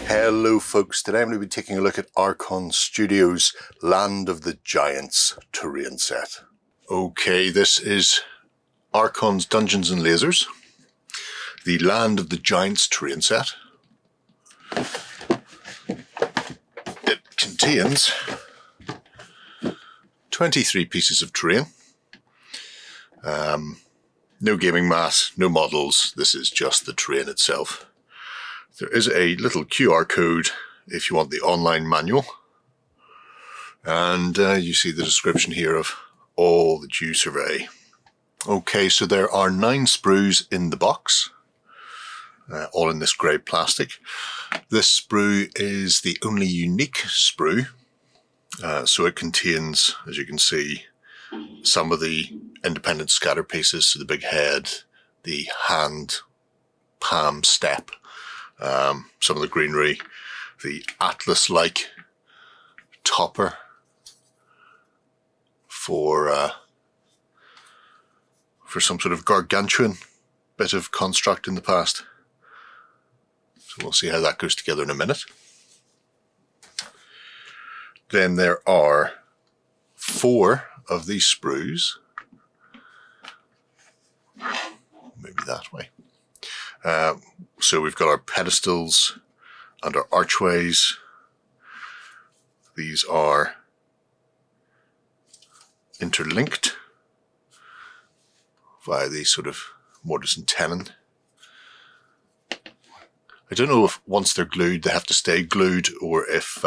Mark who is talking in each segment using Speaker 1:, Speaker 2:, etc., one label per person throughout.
Speaker 1: Hello folks, today I'm going to be taking a look at Archon Studio's Land of the Giants terrain set. Okay, this is Archon's Dungeons and Lasers, the Land of the Giants terrain set. It contains 23 pieces of terrain. No gaming mat, no models, this is just the terrain itself. There is a little QR code if you want the online manual. And you see the description here of all that you survey. Okay, so there are 9 sprues in the box, all in this grey plastic. This sprue is the only unique sprue. So it contains, as you can see, some of the independent scatter pieces, so the big head, the hand, palm, step, some of the greenery, the atlas-like topper for some sort of gargantuan bit of construct in the past. So we'll see how that goes together in a minute. Then there are 4 of these sprues. Maybe that way. So we've got our pedestals and our archways. These are interlinked via these sort of mortise and tenon. I don't know if once they're glued they have to stay glued, or if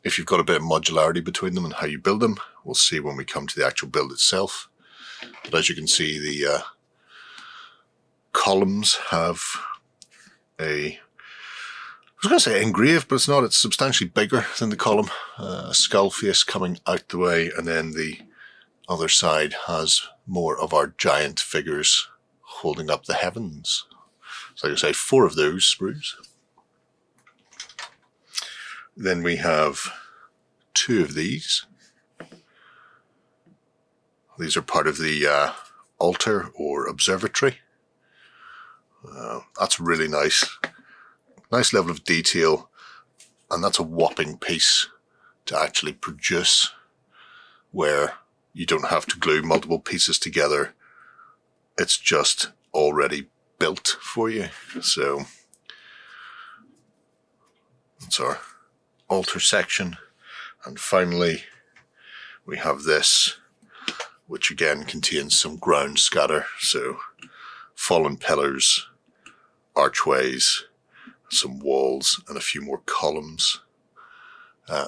Speaker 1: you've got a bit of modularity between them and how you build them. We'll see when we come to the actual build itself. But as you can see, the columns have I was going to say engraved, but it's not. It's substantially bigger than the column. A skull face coming out the way, and then the other side has more of our giant figures holding up the heavens. So like I say, 4 of those sprues. Then we have 2 of these. These are part of the altar or observatory. That's really nice. Nice level of detail, and that's a whopping piece to actually produce, where you don't have to glue multiple pieces together. It's just already built for you. So that's our altar section. And finally we have this, which again contains some ground scatter, so fallen pillars, archways, some walls, and a few more columns.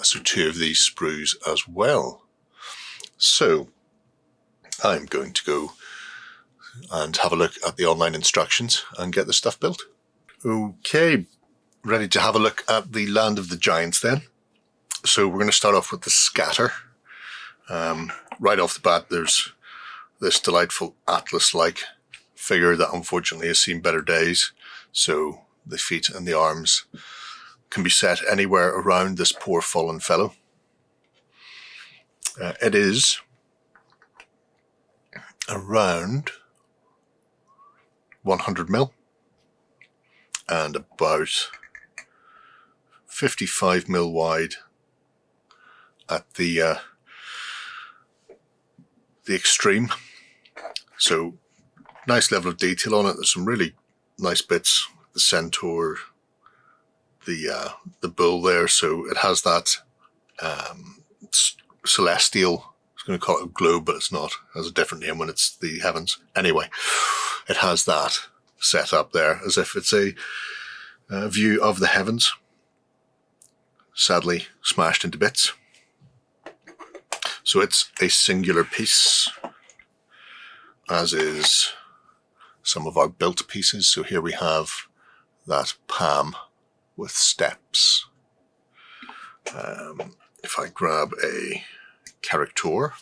Speaker 1: So 2 of these sprues as well. So I'm going to go and have a look at the online instructions and get the stuff built. Okay, ready to have a look at the Land of the Giants then. So we're going to start off with the scatter. Right off the bat, there's this delightful atlas-like figure that unfortunately has seen better days. So the feet and the arms can be set anywhere around this poor fallen fellow. It is around 100 mil and about 55 mil wide at the extreme. So nice level of detail on it. There's some really nice bits. The centaur, the bull there. So it has that celestial, I was going to call it a globe, but it's not. It has a different name when it's the heavens. Anyway, it has that set up there as if it's a view of the heavens, sadly smashed into bits. So it's a singular piece, as is some of our built pieces. So here we have that palm with steps. If I grab a character,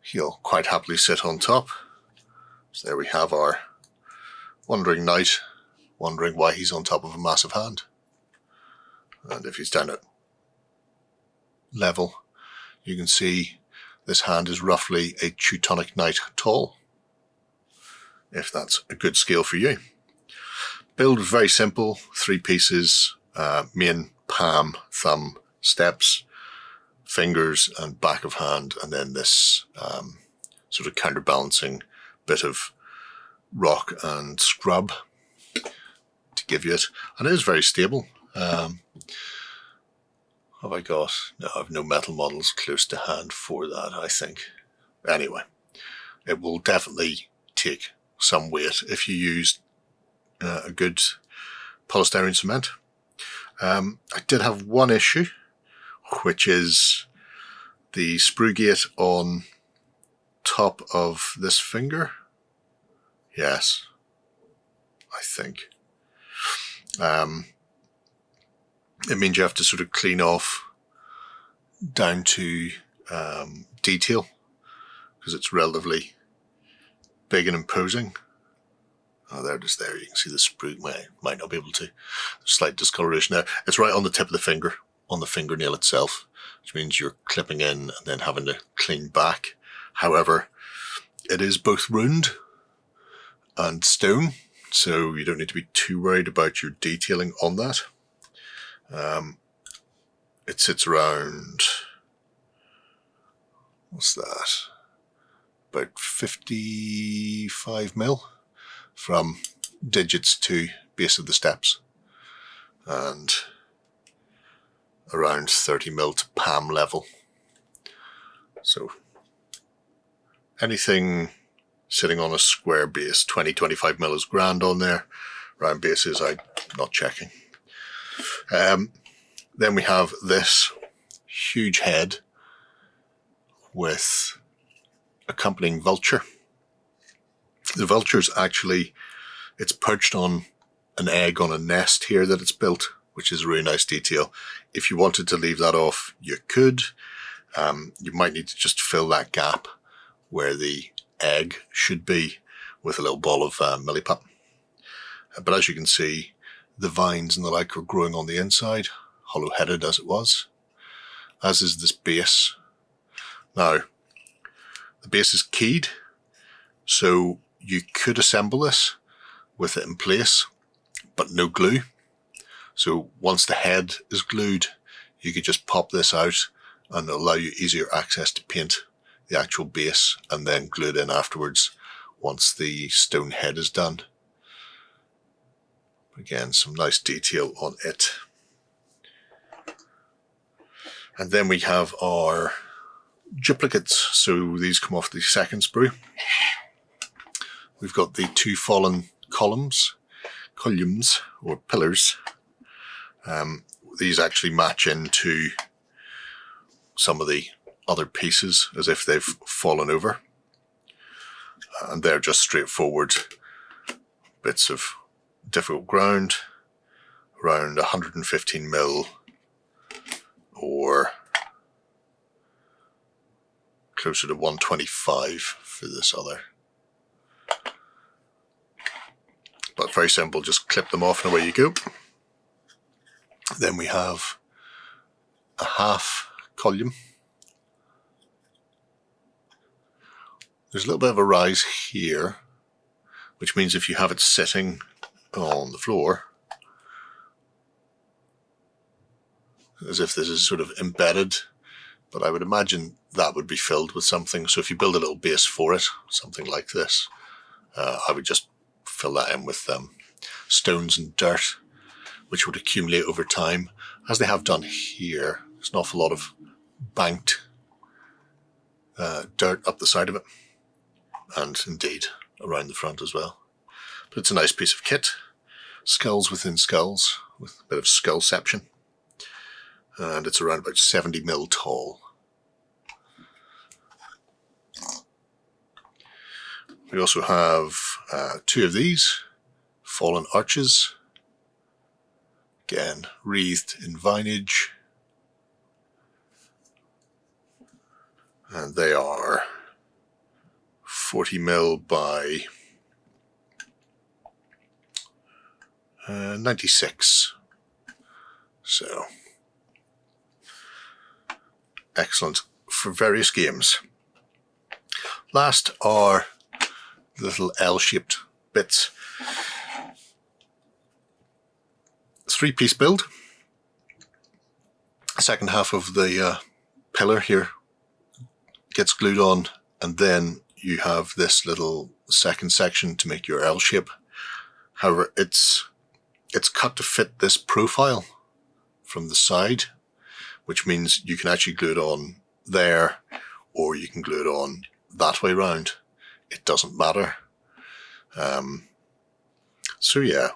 Speaker 1: he'll quite happily sit on top. So there we have our wandering knight, wondering why he's on top of a massive hand. And if he's down at level, you can see this hand is roughly a Teutonic knight tall, if that's a good scale for you. Build was very simple, 3 pieces, main, palm, thumb, steps, fingers and back of hand, and then this sort of counterbalancing bit of rock and scrub to give you it. And it is very stable. Have I got? No, I have no metal models close to hand for that, I think. Anyway, it will definitely take some weight if you use a good polystyrene cement. I did have one issue, which is the sprue gate on top of this finger. Yes, I think. It means you have to sort of clean off down to detail because it's relatively big and imposing. Oh, there it is there. You can see the sprue. Might not be able to. Slight discoloration there. It's right on the tip of the finger, on the fingernail itself, which means you're clipping in and then having to clean back. However, it is both ruined and stone, so you don't need to be too worried about your detailing on that. It sits around, what's that, about 55 mil from digits to base of the steps, and around 30 mil to palm level. So anything sitting on a square base, 20-25 mil is grand on there. Round bases, I'm not checking. Then we have this huge head with accompanying vulture. The vulture's actually, it's perched on an egg on a nest here that it's built, which is a really nice detail. If you wanted to leave that off, you could. You might need to just fill that gap where the egg should be with a little ball of milliput. But as you can see, the vines and the like are growing on the inside, hollow-headed as it was, as is this base. Now, the base is keyed, so you could assemble this with it in place, but no glue. So once the head is glued, you could just pop this out and allow you easier access to paint the actual base and then glue it in afterwards once the stone head is done. Again, some nice detail on it. And then we have our duplicates. So these come off the second sprue. We've got the 2 fallen columns or pillars. These actually match into some of the other pieces as if they've fallen over. And they're just straightforward bits of difficult ground, around 115 mil or closer to 125 for this other. But very simple, just clip them off and away you go. Then we have a half column. There's a little bit of a rise here, which means if you have it sitting on the floor, as if this is sort of embedded, but I would imagine that would be filled with something. So if you build a little base for it, something like this, I would just fill that in with stones and dirt, which would accumulate over time, as they have done here. There's an awful lot of banked dirt up the side of it, and indeed around the front as well. But it's a nice piece of kit. Skulls within skulls, with a bit of skullception. And it's around about 70 mil tall. We also have 2 of these fallen arches. Again, wreathed in vinage. And they are 40 mil by 96. So, excellent for various games. Last are the little L-shaped bits. 3-piece build. Second half of the pillar here gets glued on, and then you have this little second section to make your L shape. However, it's cut to fit this profile from the side, which means you can actually glue it on there, or you can glue it on that way round. It doesn't matter. So yeah,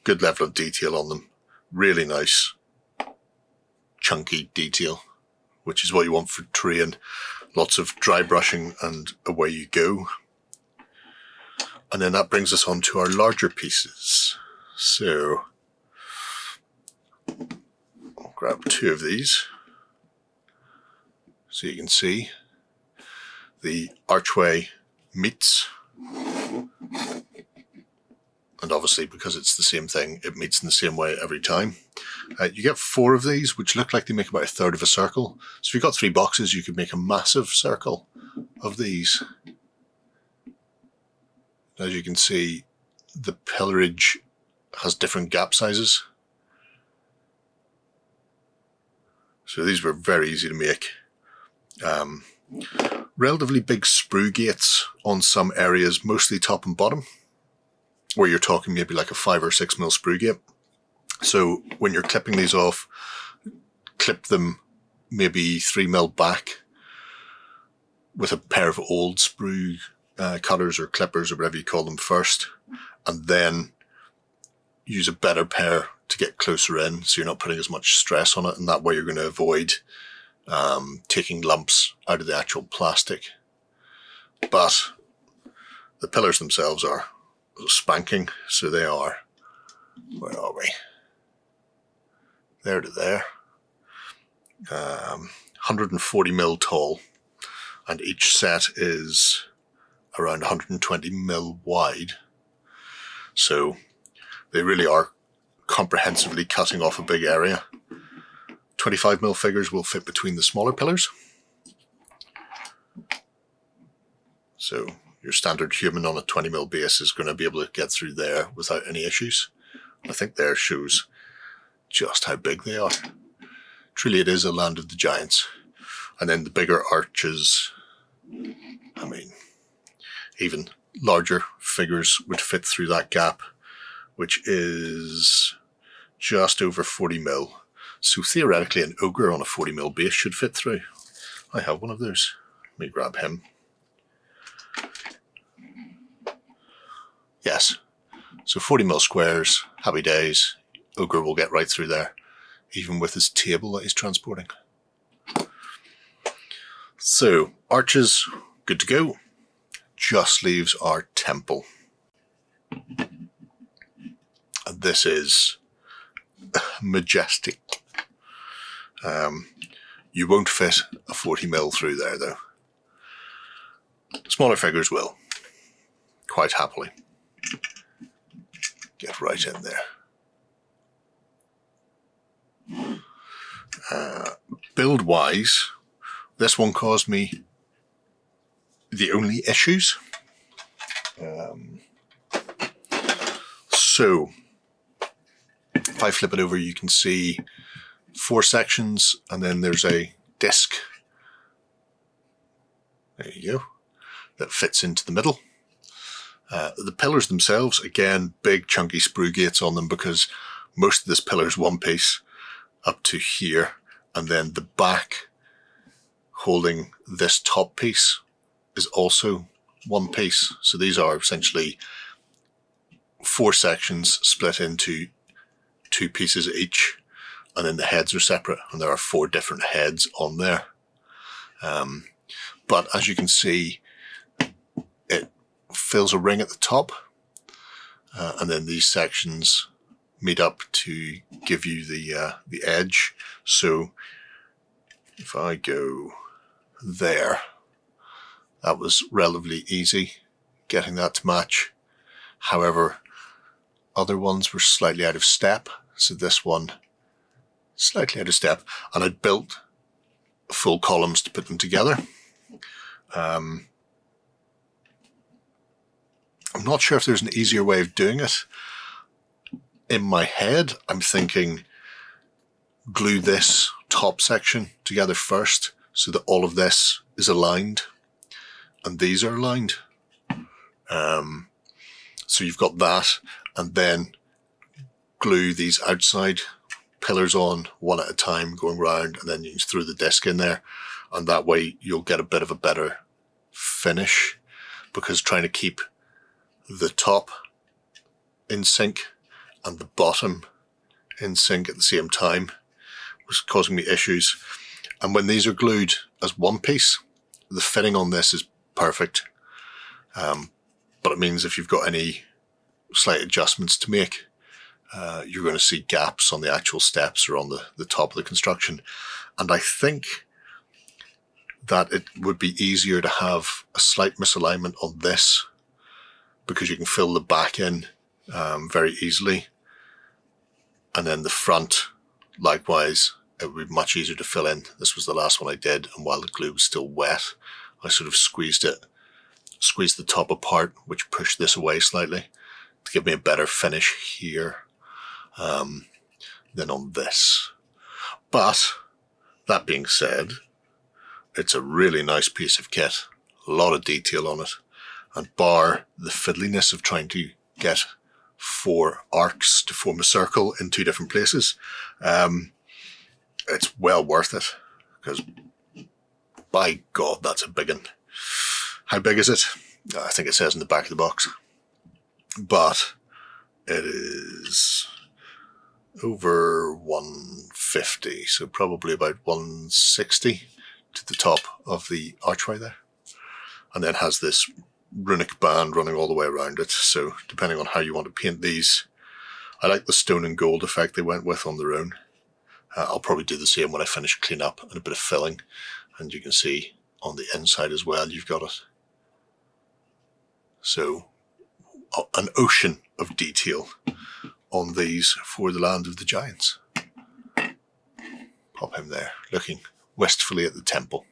Speaker 1: good level of detail on them. Really nice, chunky detail, which is what you want for terrain. Lots of dry brushing and away you go. And then that brings us on to our larger pieces. So I'll grab 2 of these so you can see the archway meets, and obviously because it's the same thing, it meets in the same way every time. You get 4 of these, which look like they make about 1/3 of a circle. So if you've got 3 boxes, you could make a massive circle of these. As you can see, the pillarage has different gap sizes. So these were very easy to make. Relatively big sprue gates on some areas, mostly top and bottom, where you're talking maybe like a 5 or 6 mil sprue gate. So when you're clipping these off, clip them maybe 3 mil back with a pair of old sprue cutters or clippers or whatever you call them first, and then use a better pair to get closer in, so you're not putting as much stress on it, and that way you're going to avoid taking lumps out of the actual plastic. But the pillars themselves are spanking, so they are, where are we? There to there. 140 mil tall, and each set is around 120 mil wide. So they really are comprehensively cutting off a big area. 25 mil figures will fit between the smaller pillars. So your standard human on a 20 mil base is going to be able to get through there without any issues. I think there shows just how big they are. Truly it is a land of the giants. And then the bigger arches, I mean, even larger figures would fit through that gap, which is just over 40 mil. So theoretically an ogre on a 40 mil base should fit through. I have one of those. Let me grab him. Yes. So 40 mil squares, happy days. Ogre will get right through there, even with his table that he's transporting. So arches, good to go. Just leaves our temple. And this is majestic. You won't fit a 40 mil through there though. Smaller figures will, quite happily. Get right in there. Build wise, this one caused me the only issues. So if I flip it over, you can see 4 sections, and then there's a disc. There you go. That fits into the middle. The pillars themselves, again, big chunky sprue gates on them, because most of this pillar is one piece up to here, and then the back holding this top piece is also one piece. So these are essentially 4 sections split into 2 pieces each, and then the heads are separate, and there are 4 different heads on there. But as you can see, it fills a ring at the top, and then these sections meet up to give you the edge. So if I go there, that was relatively easy getting that to match. However, other ones were slightly out of step, so this one slightly out of step, and I built full columns to put them together. I'm not sure if there's an easier way of doing it. in my head, I'm thinking glue this top section together first so that all of this is aligned and these are aligned. So you've got that, and then glue these outside pillars on one at a time going round, and then you can throw the disc in there, and that way you'll get a bit of a better finish, because trying to keep the top in sync and the bottom in sync at the same time was causing me issues. And when these are glued as one piece, the fitting on this is perfect. But it means if you've got any slight adjustments to make, you're going to see gaps on the actual steps or on the top of the construction. And I think that it would be easier to have a slight misalignment on this, because you can fill the back in very easily. And then the front, likewise, it would be much easier to fill in. This was the last one I did, and while the glue was still wet, I sort of squeezed the top apart, which pushed this away slightly to give me a better finish here than on this. But that being said, it's a really nice piece of kit, a lot of detail on it, and bar the fiddliness of trying to get 4 arcs to form a circle in 2 different places, it's well worth it, because by God, that's a big one. How big is it? I think it says in the back of the box, but it is over 150, so probably about 160 to the top of the archway there, and then has this runic band running all the way around it. So depending on how you want to paint these, I like the stone and gold effect they went with on their own. I'll probably do the same when I finish clean up and a bit of filling, and you can see on the inside as well you've got it. So an ocean of detail on these for the Land of the Giants. Pop him there, looking wistfully at the temple.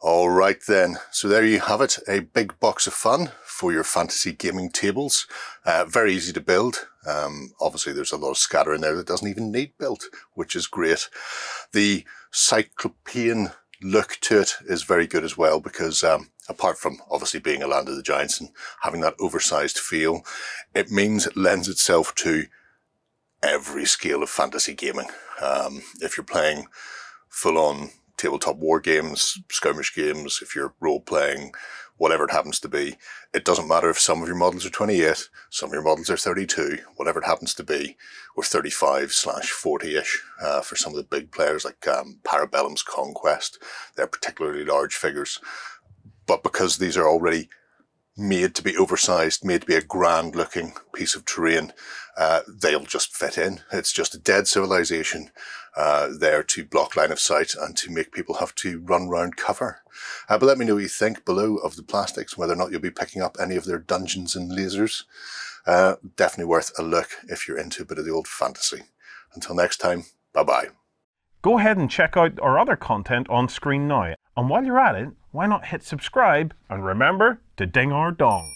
Speaker 1: All right then, so there you have it, a big box of fun for your fantasy gaming tables. Very easy to build. Obviously there's a lot of scatter in there that doesn't even need built, which is great. The Cyclopean look to it is very good as well, because apart from obviously being a Land of the Giants and having that oversized feel, it means it lends itself to every scale of fantasy gaming. If you're playing full-on tabletop war games, skirmish games, if you're role-playing, whatever it happens to be, it doesn't matter if some of your models are 28, some of your models are 32, whatever it happens to be, or 35/40-ish for some of the big players like Parabellum's Conquest. They're particularly large figures. But because these are already made to be oversized, made to be a grand looking piece of terrain, they'll just fit in. It's just a dead civilization there to block line of sight and to make people have to run round cover. But let me know what you think below of the plastics, whether or not you'll be picking up any of their dungeons and lasers. Definitely worth a look if you're into a bit of the old fantasy. Until next time, bye-bye.
Speaker 2: Go ahead and check out our other content on screen now. And while you're at it, why not hit subscribe and remember to ding our dong.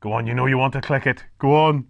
Speaker 2: Go on, you know you want to click it. Go on.